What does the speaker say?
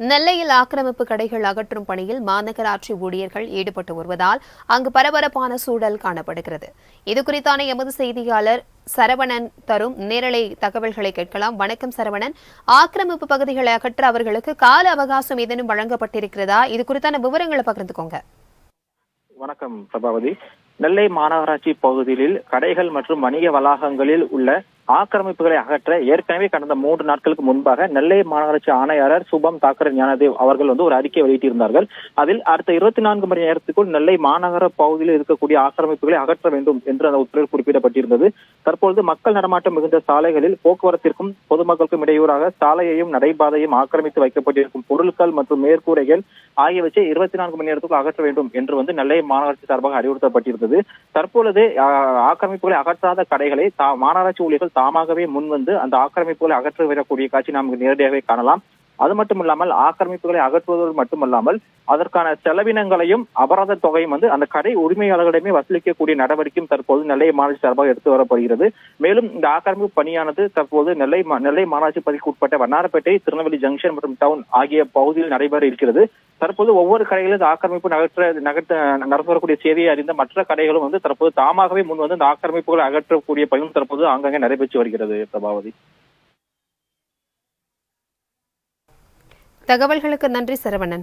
நெல்லையில் ஆக்கிரமிப்பு கடைகள் அகற்றும் பணியில் மாநகராட்சி ஊழியர்கள் ஈடுபட்டு வருவதால் அங்கு பரபரப்பான சூழல் காணப்படுகிறது. இதுகுறித்தான எமது செய்தியாளர் சரவணன் தரும் நேரலை தகவல்களை கேட்கலாம். வணக்கம் சரவணன். ஆக்கிரமிப்பு பகுதிகளை அகற்ற அவர்களுக்கு கால அவகாசம் ஏதேனும் வழங்கப்பட்டிருக்கிறதா? இது குறித்தான விவரங்களை பகிர்ந்துக்கோங்க. வணக்கம் பிரபாவதி. நெல்லை மாநகராட்சி பகுதியில் கடைகள் மற்றும் வணிக வளாகங்களில் உள்ள ஆக்கிரமிப்புகளை அகற்ற ஏற்கனவே கடந்த 3 நாட்களுக்கு முன்பாக நெல்லை மாநகராட்சி ஆணையாளர் சுபம் தாக்கரே ஞானதேவ் அவர்கள் ஒரு அறிக்கை வெளியிட்டிருந்தார்கள். அதில் அடுத்த 24 மணி நேரத்துக்குள் நெல்லை மாநகர பகுதியில் இருக்கக்கூடிய ஆக்கிரமிப்புகளை அகற்ற வேண்டும் என்று அந்த உத்தரவில் குறிப்பிடப்பட்டிருந்தது. தற்பொழுது மக்கள் நடமாட்டம் மிகுந்த சாலைகளில் போக்குவரத்திற்கும் பொதுமக்களுக்கும் இடையூறாக சாலையையும் நடைபாதையும் ஆக்கிரமித்து வைக்கப்பட்டிருக்கும் பொருட்கள் மற்றும் மேற்கூரைகள் ஆகியவற்றை 24 மணி நேரத்துக்குள் அகற்ற வேண்டும் என்று நெல்லை மாநகராட்சி சார்பாக அறிவுறுத்தப்பட்டிருந்தது. தற்பொழுது ஆக்கிரமிப்புகளை அகற்றாத கடைகளை மாநகராட்சி ஊழியர்கள் தாமாகவே முன்வந்து அந்த ஆக்கிரமிப்புகளை அகற்ற வரக்கூடிய காட்சி நாம் நேரடியாகவே காணலாம். அது மட்டுமில்லாமல் ஆக்கிரமிப்புகளை அகற்றுவதோடு மட்டுமல்லாமல் அதற்கான செலவினங்களையும் அபராத தொகையும் அந்த கடை உரிமையாளர்களிடமே வசூலிக்கக்கூடிய நடவடிக்கையும் தற்போது நெல்லை மாநகராட்சி சார்பாக எடுத்து வரப்படுகிறது. மேலும் இந்த ஆக்கிரமிப்பு பணியானது தற்போது நெல்லை மாநகராட்சி பகுதிக்கு உட்பட்ட வண்ணாரப்பேட்டை, திருநெல்வேலி ஜங்ஷன் மற்றும் டவுன் ஆகிய பகுதியில் நடைபெற இருக்கிறது. தற்போது ஒவ்வொரு கடைகளிலும் இந்த ஆக்கிரமிப்பு நடந்து வரக்கூடிய செய்தியை அறிந்த மற்ற கடைகளும் தற்போது தாமாகவே முன்வந்து இந்த ஆக்கிரமிப்புகளை அகற்றக்கூடிய பணியும் தற்போது ஆங்காங்கே நடைபெற்று வருகிறது. பிரபாவதி, தகவல்களுக்கு நன்றி சரவணன்.